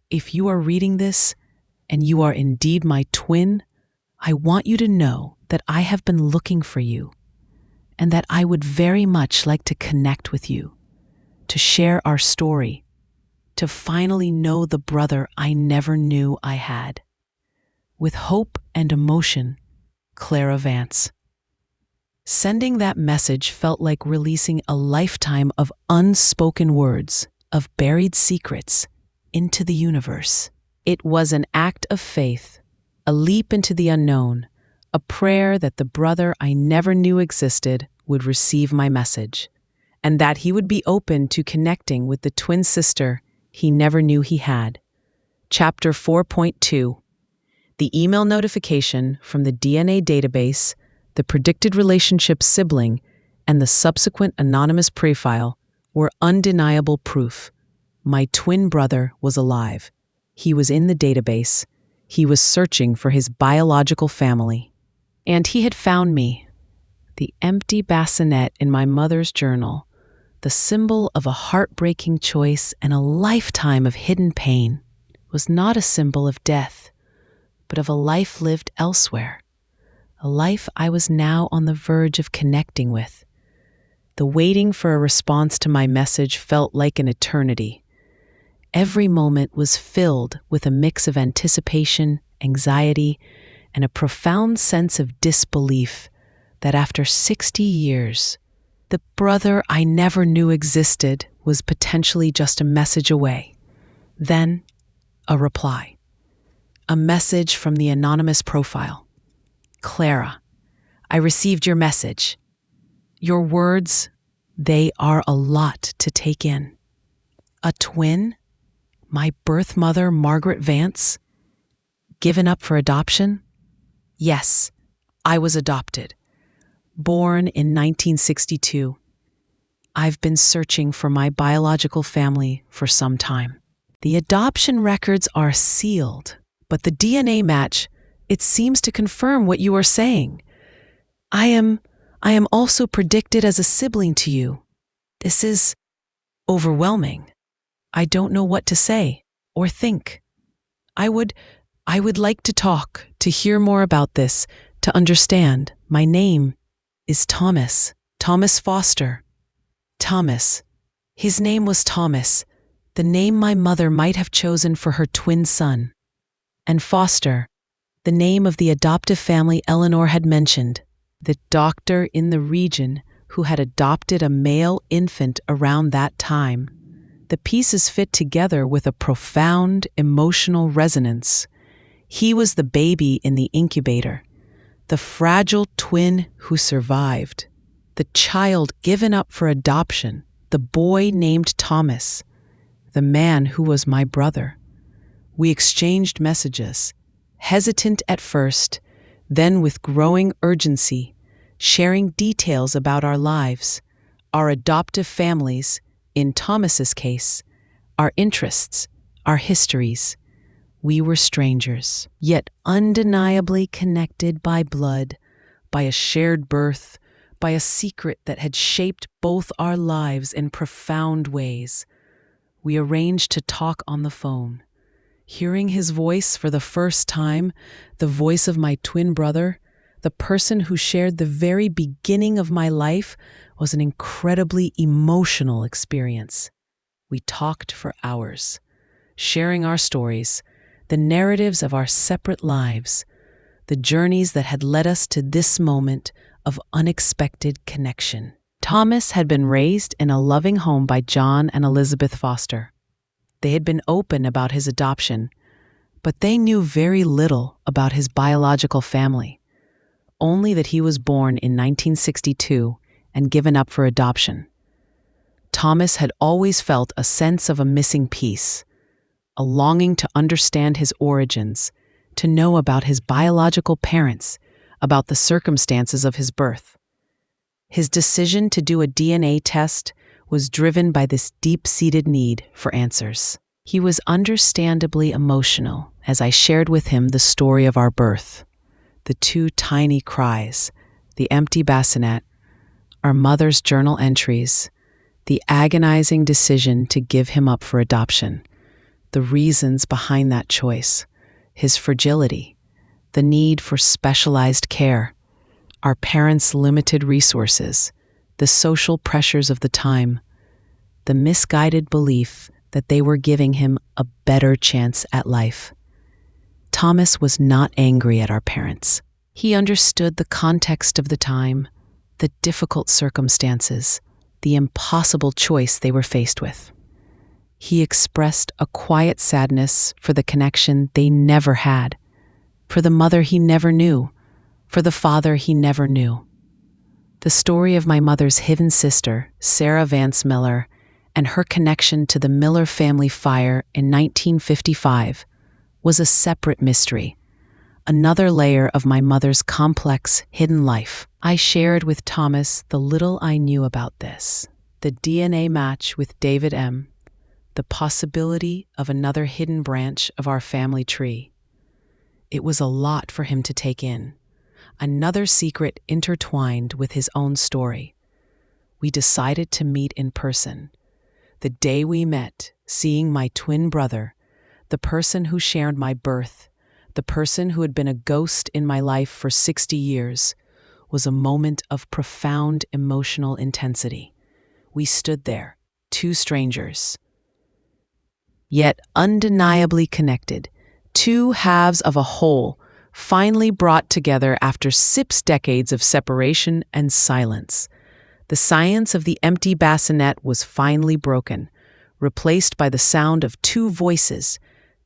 If you are reading this, and you are indeed my twin, I want you to know that I have been looking for you, and that I would very much like to connect with you, to share our story, to finally know the brother I never knew I had. With hope and emotion, Clara Vance. Sending that message felt like releasing a lifetime of unspoken words, of buried secrets, into the universe. It was an act of faith, a leap into the unknown, a prayer that the brother I never knew existed would receive my message, and that he would be open to connecting with the twin sister he never knew he had. Chapter 4.2. The email notification from the DNA database, the predicted relationship sibling, and the subsequent anonymous profile were undeniable proof. My twin brother was alive. He was in the database. He was searching for his biological family. And he had found me. The empty bassinet in my mother's journal, the symbol of a heartbreaking choice and a lifetime of hidden pain, was not a symbol of death, but of a life lived elsewhere. A life I was now on the verge of connecting with. The waiting for a response to my message felt like an eternity. Every moment was filled with a mix of anticipation, anxiety, and a profound sense of disbelief that after 60 years, the brother I never knew existed was potentially just a message away. Then, a reply. A message from the anonymous profile. Clara, I received your message. Your words, they are a lot to take in. A twin? My birth mother, Margaret Vance? Given up for adoption? Yes, I was adopted. Born in 1962. I've been searching for my biological family for some time. The adoption records are sealed, but the DNA match, it seems to confirm what you are saying. I am also predicted as a sibling to you. This is overwhelming. I don't know what to say or think. I would like to talk, to hear more about this, to understand. My name is Thomas Foster. Thomas. His name was Thomas, the name my mother might have chosen for her twin son. and Foster, the name of the adoptive family Eleanor had mentioned, the doctor in the region who had adopted a male infant around that time. The pieces fit together with a profound emotional resonance. He was the baby in the incubator, the fragile twin who survived, the child given up for adoption, the boy named Thomas, the man who was my brother. We exchanged messages, hesitant at first, then with growing urgency, sharing details about our lives, our adoptive families, in Thomas's case, our interests, our histories. We were strangers, yet undeniably connected by blood, by a shared birth, by a secret that had shaped both our lives in profound ways. We arranged to talk on the phone. Hearing his voice for the first time, the voice of my twin brother, the person who shared the very beginning of my life, was an incredibly emotional experience. We talked for hours, sharing our stories, the narratives of our separate lives, the journeys that had led us to this moment of unexpected connection. Thomas had been raised in a loving home by John and Elizabeth Foster. They had been open about his adoption, but they knew very little about his biological family, only that he was born in 1962 and given up for adoption. Thomas had always felt a sense of a missing piece, a longing to understand his origins, to know about his biological parents, about the circumstances of his birth. His decision to do a DNA test was driven by this deep-seated need for answers. He was understandably emotional as I shared with him the story of our birth, the two tiny cries, the empty bassinet, our mother's journal entries, the agonizing decision to give him up for adoption, the reasons behind that choice, his fragility, the need for specialized care, our parents' limited resources, the social pressures of the time, the misguided belief that they were giving him a better chance at life. Thomas was not angry at our parents. He understood the context of the time, the difficult circumstances, the impossible choice they were faced with. He expressed a quiet sadness for the connection they never had, for the mother he never knew, for the father he never knew. The story of my mother's hidden sister, Sarah Vance Miller, and her connection to the Miller family fire in 1955 was a separate mystery, another layer of my mother's complex, hidden life. I shared with Thomas the little I knew about this, the DNA match with David M., the possibility of another hidden branch of our family tree. It was a lot for him to take in, another secret intertwined with his own story. We decided to meet in person. The day we met, seeing my twin brother, the person who shared my birth, the person who had been a ghost in my life for 60 years, was a moment of profound emotional intensity. We stood there, two strangers, yet undeniably connected, two halves of a whole, finally brought together after 6 decades of separation and silence. The silence of the empty bassinet was finally broken, replaced by the sound of two voices,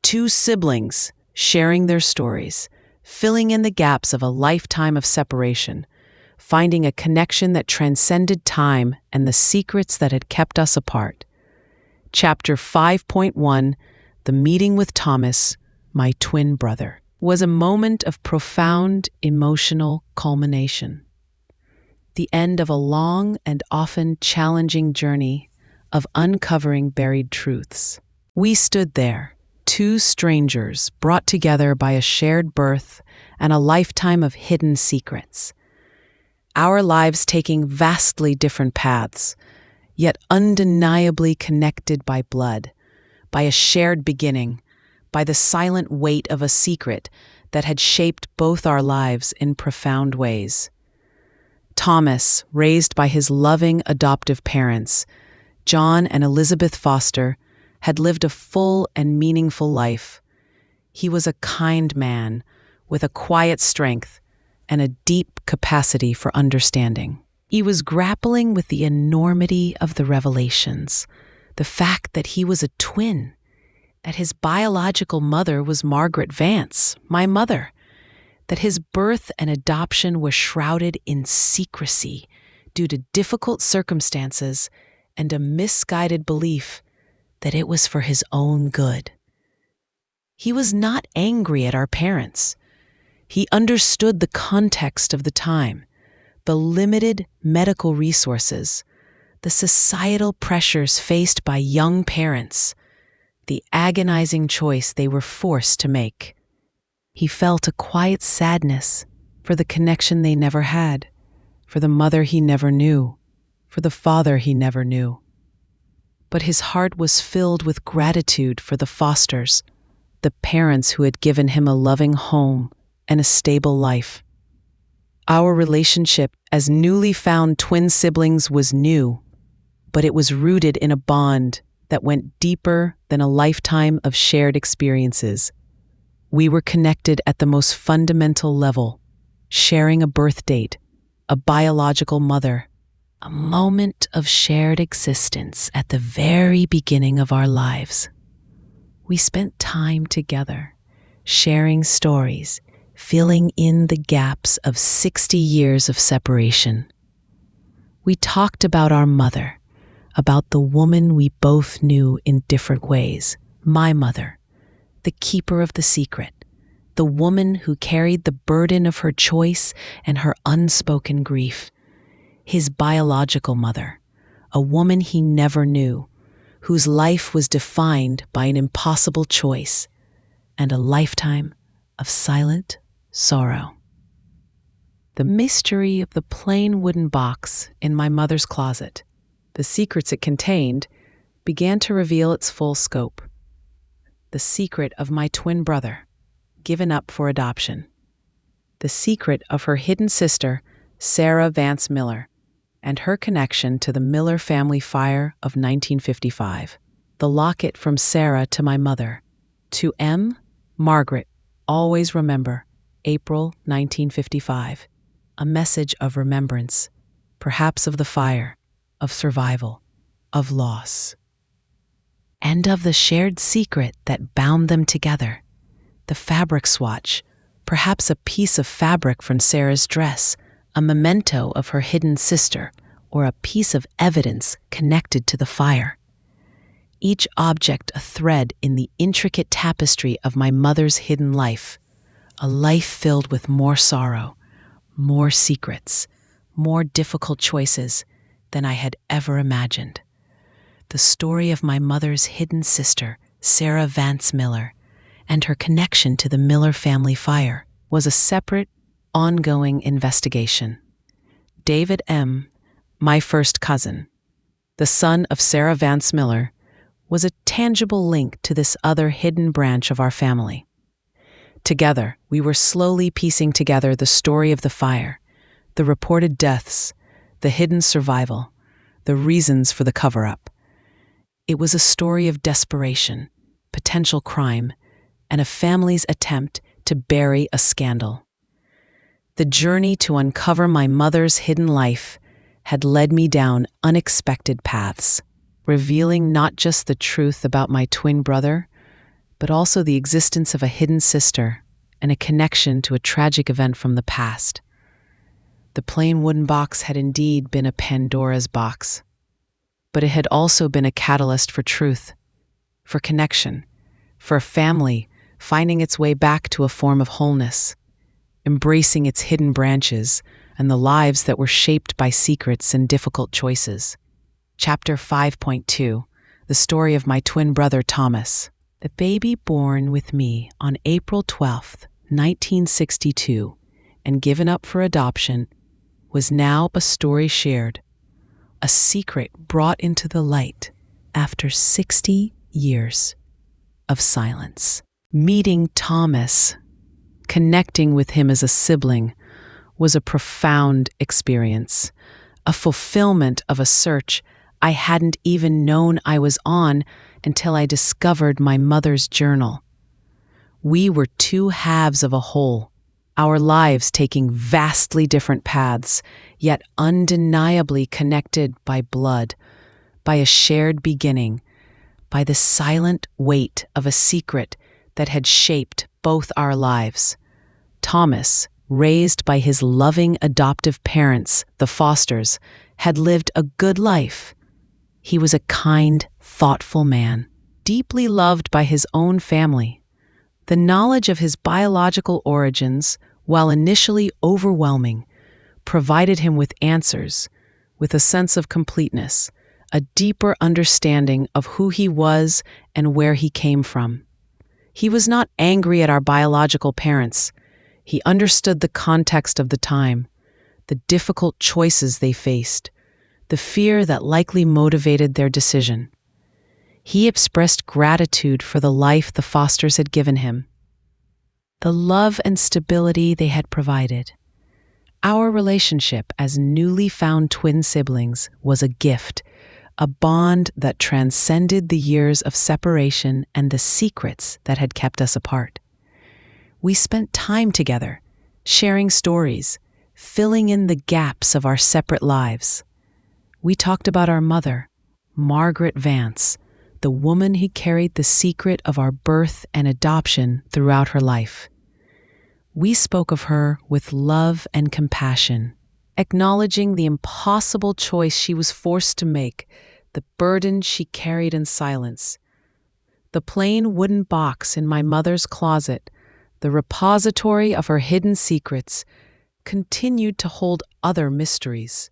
two siblings sharing their stories, filling in the gaps of a lifetime of separation, finding a connection that transcended time and the secrets that had kept us apart. Chapter 5.1, The Meeting with Thomas, My Twin Brother, was a moment of profound emotional culmination. The end of a long and often challenging journey of uncovering buried truths. We stood there, two strangers brought together by a shared birth and a lifetime of hidden secrets. Our lives taking vastly different paths, yet undeniably connected by blood, by a shared beginning, by the silent weight of a secret that had shaped both our lives in profound ways. Thomas, raised by his loving adoptive parents, John and Elizabeth Foster, had lived a full and meaningful life. He was a kind man with a quiet strength and a deep capacity for understanding. He was grappling with the enormity of the revelations, the fact that he was a twin, that his biological mother was Margaret Vance, my mother, that his birth and adoption were shrouded in secrecy due to difficult circumstances and a misguided belief that it was for his own good. He was not angry at our parents. He understood the context of the time, the limited medical resources, the societal pressures faced by young parents, the agonizing choice they were forced to make. He felt a quiet sadness for the connection they never had, for the mother he never knew, for the father he never knew. But his heart was filled with gratitude for the Fosters, the parents who had given him a loving home and a stable life. Our relationship as newly found twin siblings was new, but it was rooted in a bond that went deeper than a lifetime of shared experiences. We were connected at the most fundamental level, sharing a birth date, a biological mother, a moment of shared existence at the very beginning of our lives. We spent time together, sharing stories, filling in the gaps of 60 years of separation. We talked about our mother, about the woman we both knew in different ways, my mother, the keeper of the secret, the woman who carried the burden of her choice and her unspoken grief, his biological mother, a woman he never knew, whose life was defined by an impossible choice and a lifetime of silent sorrow. The mystery of the plain wooden box in my mother's closet, the secrets it contained, began to reveal its full scope. The secret of my twin brother, given up for adoption. The secret of her hidden sister, Sarah Vance Miller, and her connection to the Miller family fire of 1955. The locket from Sarah to my mother. To M. Margaret, always remember, April 1955. A message of remembrance, perhaps of the fire, of survival, of loss. And of the shared secret that bound them together. The fabric swatch, perhaps a piece of fabric from Sarah's dress, a memento of her hidden sister, or a piece of evidence connected to the fire. Each object a thread in the intricate tapestry of my mother's hidden life, a life filled with more sorrow, more secrets, more difficult choices than I had ever imagined. The story of my mother's hidden sister, Sarah Vance Miller, and her connection to the Miller family fire was a separate, ongoing investigation. David M., my first cousin, the son of Sarah Vance Miller, was a tangible link to this other hidden branch of our family. Together, we were slowly piecing together the story of the fire, the reported deaths, the hidden survival, the reasons for the cover-up. It was a story of desperation, potential crime, and a family's attempt to bury a scandal. The journey to uncover my mother's hidden life had led me down unexpected paths, revealing not just the truth about my twin brother, but also the existence of a hidden sister and a connection to a tragic event from the past. The plain wooden box had indeed been a Pandora's box, but it had also been a catalyst for truth, for connection, for a family finding its way back to a form of wholeness, embracing its hidden branches and the lives that were shaped by secrets and difficult choices. Chapter 5.2, The Story of My Twin Brother Thomas. The baby born with me on April 12, 1962, and given up for adoption, was now a story shared, a secret brought into the light after 60 years of silence. Meeting Thomas, connecting with him as a sibling, was a profound experience, a fulfillment of a search I hadn't even known I was on until I discovered my mother's journal. We were two halves of a whole, our lives taking vastly different paths, yet undeniably connected by blood, by a shared beginning, by the silent weight of a secret that had shaped both our lives. Thomas, raised by his loving adoptive parents, the Fosters, had lived a good life. He was a kind, thoughtful man, deeply loved by his own family. The knowledge of his biological origins, while initially overwhelming, provided him with answers, with a sense of completeness, a deeper understanding of who he was and where he came from. He was not angry at our biological parents. He understood the context of the time, the difficult choices they faced, the fear that likely motivated their decision. He expressed gratitude for the life the Fosters had given him, the love and stability they had provided. Our relationship as newly found twin siblings was a gift, a bond that transcended the years of separation and the secrets that had kept us apart. We spent time together, sharing stories, filling in the gaps of our separate lives. We talked about our mother, Margaret Vance, the woman who carried the secret of our birth and adoption throughout her life. We spoke of her with love and compassion, acknowledging the impossible choice she was forced to make, the burden she carried in silence. The plain wooden box in my mother's closet, the repository of her hidden secrets, continued to hold other mysteries.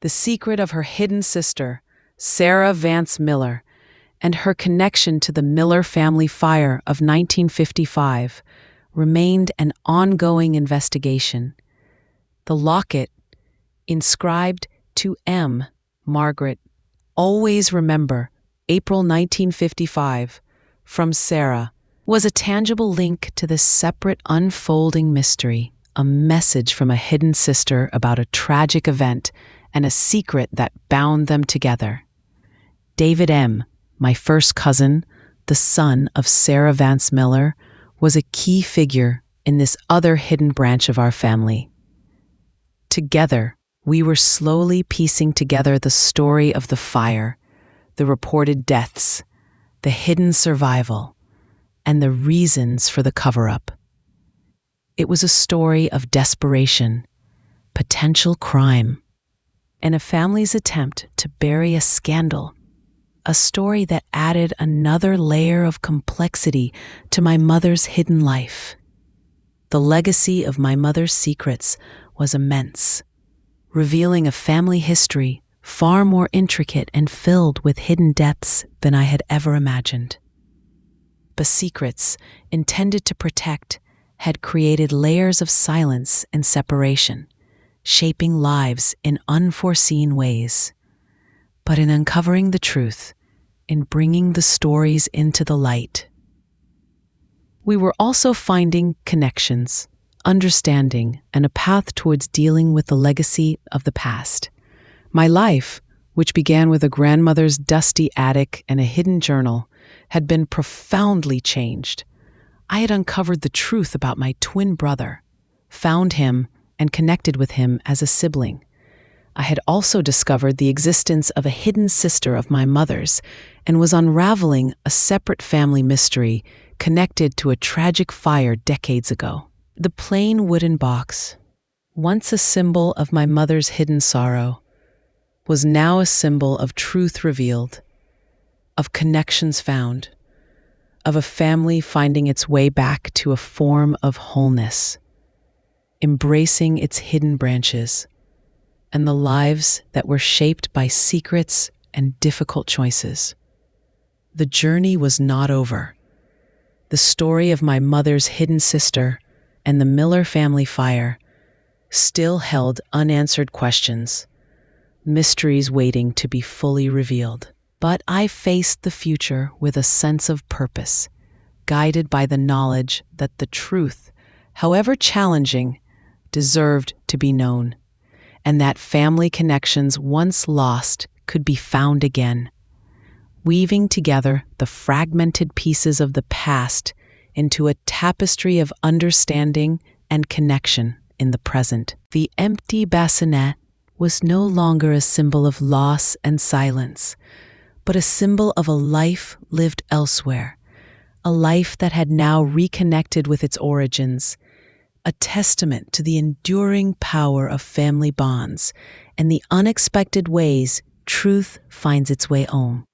The secret of her hidden sister, Sarah Vance Miller, and her connection to the Miller family fire of 1955 remained an ongoing investigation. The locket, inscribed to M. Margaret, always remember, April 1955, from Sarah, was a tangible link to this separate unfolding mystery, a message from a hidden sister about a tragic event and a secret that bound them together. David M., my first cousin, the son of Sarah Vance Miller, was a key figure in this other hidden branch of our family. Together, we were slowly piecing together the story of the fire, the reported deaths, the hidden survival, and the reasons for the cover-up. It was a story of desperation, potential crime, and a family's attempt to bury a scandal, a story that added another layer of complexity to my mother's hidden life. The legacy of my mother's secrets was immense, revealing a family history far more intricate and filled with hidden depths than I had ever imagined. But secrets, intended to protect, had created layers of silence and separation, shaping lives in unforeseen ways. But in uncovering the truth, in bringing the stories into the light, we were also finding connections, understanding, and a path towards dealing with the legacy of the past. My life, which began with a grandmother's dusty attic and a hidden journal, had been profoundly changed. I had uncovered the truth about my twin brother, found him, and connected with him as a sibling. I had also discovered the existence of a hidden sister of my mother's and was unraveling a separate family mystery connected to a tragic fire decades ago. The plain wooden box, once a symbol of my mother's hidden sorrow, was now a symbol of truth revealed, of connections found, of a family finding its way back to a form of wholeness, embracing its hidden branches, and the lives that were shaped by secrets and difficult choices. The journey was not over. The story of my mother's hidden sister and the Miller family fire still held unanswered questions, mysteries waiting to be fully revealed. But I faced the future with a sense of purpose, guided by the knowledge that the truth, however challenging, deserved to be known, and that family connections once lost could be found again. Weaving together the fragmented pieces of the past into a tapestry of understanding and connection in the present. The empty bassinet was no longer a symbol of loss and silence, but a symbol of a life lived elsewhere, a life that had now reconnected with its origins, a testament to the enduring power of family bonds and the unexpected ways truth finds its way home.